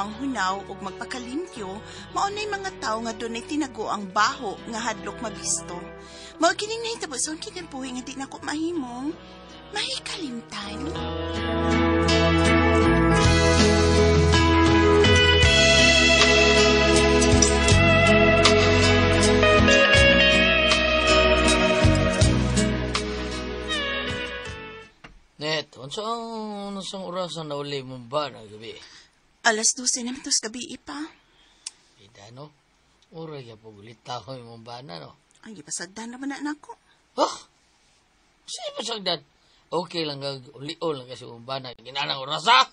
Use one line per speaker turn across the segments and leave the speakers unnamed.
manghunaw ug magpakalimpyo, maunay mga tao nga dunay tinago ang baho nga hadlok mabisto. Mao kining nahitabo sa kinabuhi nga di nako mahimong mahikalimtan.
Net, unsang orasan na uli mong ba na gabi?
12:00 na mitos gabi pa.
Ida, no? Ura ya po ulit tao yung mong ba na, no?
Ay, ipasagdan naman na nako.
Oh! Sa'yo pa sagdan? Okay lang uli-ol lang kasi mong ba na ginanang oras, ha?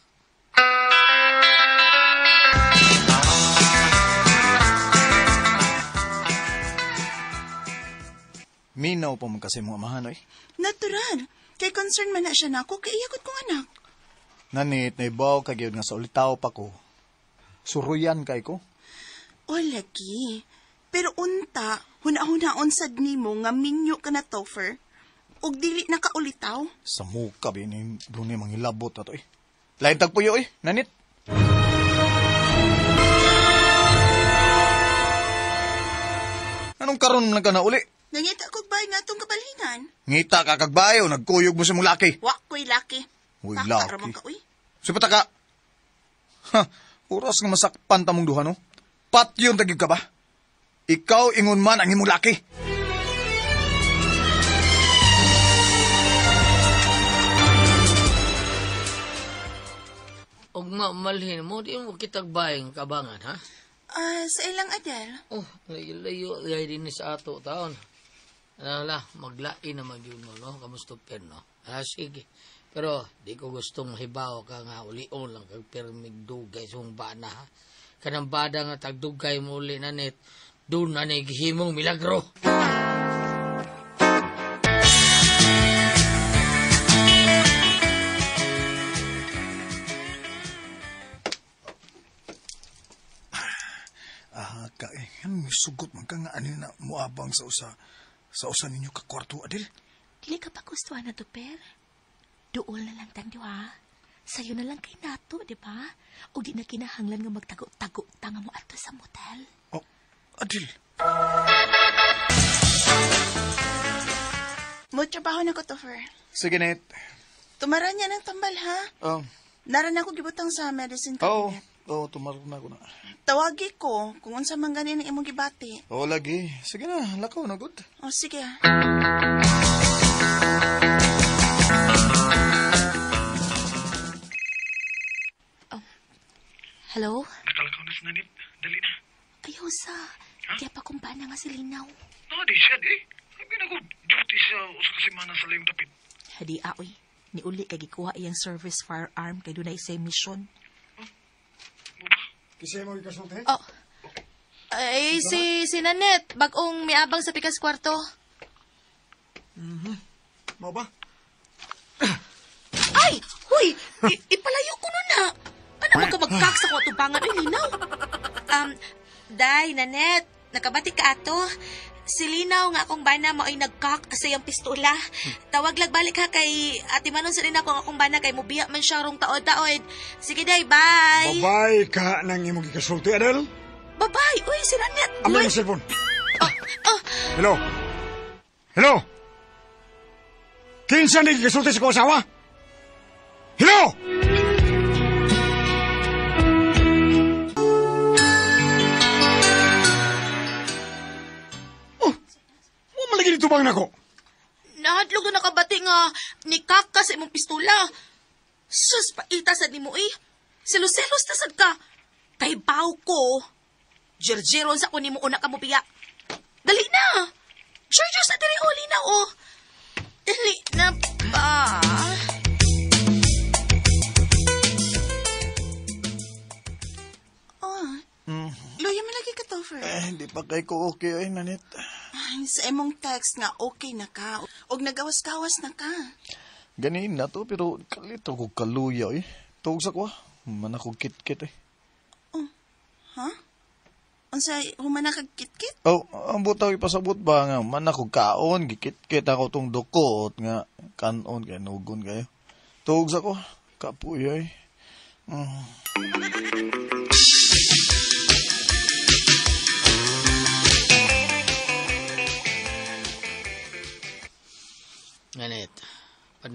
Minaw pa man kasi mga amahan, oy.
Natural. Kay concern man na siya nako, kay iyakot kong anak.
Nanit, naibaw kagyod nga sa ulitaw pa ko. Suruyan kay ko.
O, lagi. Pero unta, huna-hunaon sad nimo nga minyo ka na Topher. Og dili na ka ulitaw.
Sa muka, binin, doon yung mangilabot na to, eh. Lain tagpuyo, eh, nanit. Anong karon lang ka na uli?
Nangita ko ba nga itong kabalingan?
Ngita ka kagbayo, nagkuyog mo sa mong laki.
Wako'y laki.
Uy,
Taka,
laki.
ramang ka, uy.
Sipata ka. Ha, oras nga masakpan tamong duha, no? Patyon tagig ka ba? Ikaw ingon man ang imong laki.
Og malhin mo, di mo kitagbayang kabangan, ha?
Sa ilang adel.
Oh, layo gaya din sa ato taon. Ala, maglain na magyun mo, no? Kamusto pen, no? Sige. Pero, di ko gustong mahibaw ka nga ulion lang kag permig dugay sa bana, ha? Kanang bada nga tagdugay mo uli na net, doon na nagihimong milagro.
May sugot man ka nga ano na muabang sa usa ninyo ka kwarto, Adel.
Dili ka pa gustuhan na to, Per. Duol na lang tanyo, ha? Sa'yo na lang kay nato, di ba? O di na kinahanglan nga magtago-tago tanga mo ato sa motel.
Oh, Adel.
Mo trabaho na ko, Topher.
Sige, Net.
Tumaran niya ng tambal, ha? Naran ako gibutang sa medicine cabinet.
Tumaron na ako na.
Tawagi ko kung unsa man ganin ang imong gibati.
Lagi. Sige na, lakaw na, good.
Sige.
Hello?
Nakalakaw na si Nanit. Dali na.
Ayaw sa. Di pa kumpana nga si Linaw.
Di siya, di. Sabi na ko, duty siya usa ka semana sa layong dapit.
Hadi, aoy. Ni uli kay gikuha iyang service firearm kay dunay sa mission.
Kisay mo ikasulti?
Oh. Ay, si Nanet, bagong miabang sa pikas kwarto.
Mau ba?
Ay! Huy! Ipalayo ko nun na! Ano ka magkak sa kwatubangan ay Linaw? Day, Nanet, nakabati ka ato. Si Linaw nga akong bana mo ay nagkak sa iyang pistola. Tawag lag balik ha kay Ate Manon sa rin ako ang akong bana kay mubiya man siya rong taod-taod. Sige day, bye!
Babay ka nang imong gikasulti, Adel?
Bye-bye! Uy, si Nanet!
Amay mo cellphone. Hello? Hello? Kinsa ni gikasulti sa kong asawa? Hello? Malagi dito bang nako?
Nahadlog na nakabati nga nikak ka sa imong pistola. Sus, paita sa ni mo eh. Selos-selos na sad ka. Kay baw ko. Jerjeron sa ko ni mo una ka mo biya. Dali na. Sure, sa diri huli na oh. Dali na ba?
Luya mo lagi ka, Topher.
Hindi pa kay ko okay, ay, Nanit.
Sa imong text nga okay na ka. Og nagawas-gawas na ka.
Ganin na to, pero kalito ko kaluya, eh. Tawag sa ko, man ako kit-kit, eh.
Ha? Unsa humana kag kit-kit?
Ang butaw ipasabot ba nga, man ako kaon, gikit-kit ako tong dukot nga, kanon, kaya nugon kayo. Tawag sa ko, kapuya, eh.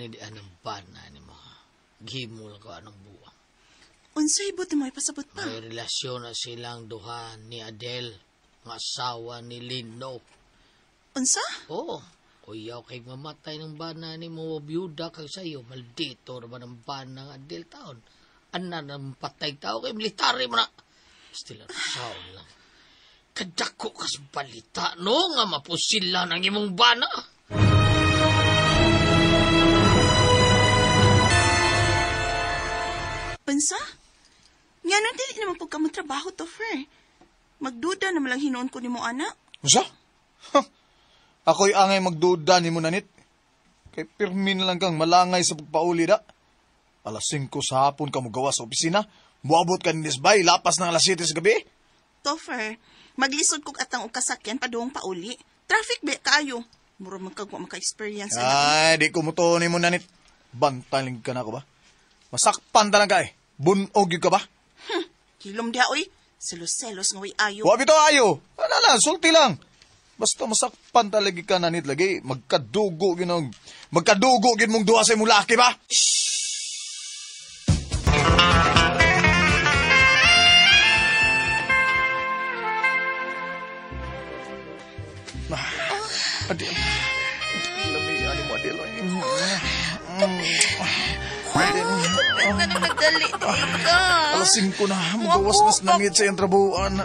ni di anong bana ni mo. Gihimo lang ko anong buwang.
Unsay buti mo ipasabot pa?
May relasyon na silang duha ni Adele, nga asawa ni Lino.
Unsa?
Oo. Uyaw kay mamatay ng bana ni mo, byuda kag sayo, maldito naman ang bana ng Adele taon. Anan ang patay tao kay military mo na. Still sound lang. Kadako kas balita, no? Nga mapusila ng imong bana.
Unsa? Nga nang dili naman po ka mo trabaho to, Fer. Magduda na malang hinoon ko ni mo, anak.
Usa? Ako'y angay magduda ni mo nanit. Kay pirmin lang kang malangay sa pagpauli da. Alas 5 sa hapon ka mo gawa sa opisina. Muabot ka ni Lisbay, lapas ng alas 7 sa gabi.
Toffer, maglisod kog atang og kasakyan padung pauli. Traffic ba kaayo? Mura man kag wa maka-experience
Ay, di ko mo to ni mo nanit. Bantaling ka na ko ba? Masakpan talang ka eh. Bunog yun ka ba?
Hilom dia oy. Selos-selos nga way ayo.
Wa bito ayo. Ala, sulti lang. Basta masakpan talaga ka nanit lagi. Magkadugo gin mong duha sa imong laki ba? Adil. Lami, ani mo, Adil.
Nga nang nagdali ka.
Alas 5 na. Magawas nas langit sa iyong trabuan.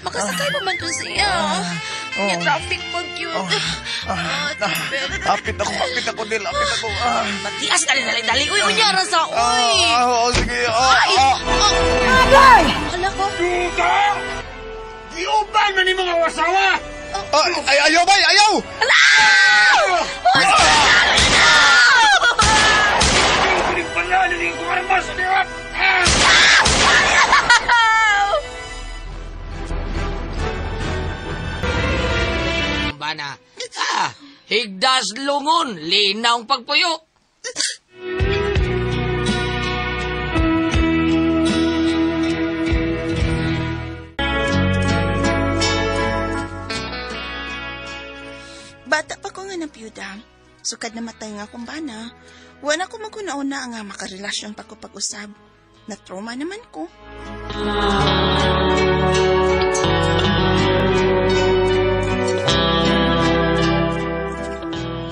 Makasakay pa man to siya. Yung traffic pag yun.
Apit ako, Dil. Apit ako.
Matias ka rin dali-dali. Uy, unyara sa uy.
Sige.
Agay! Hala ko.
Duka! Giuban man ni mga wasawa!
Ayaw ba? Ayaw!
Piling pala, niling ko armas!
Bana. Higdas lungon, linaw ang pagpuyo.
Bata pa ko nga napiyuda. Sukad na matay nga akong bana. Wala ko magkunauna nga makarelasyon pa ko pag-usab. Na-trauma naman ko.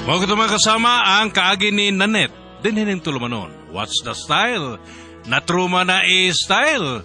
Mga katumang kasama ang kaagi ni Nanette. Din hining tulumanon. What's the style? Natruma na style.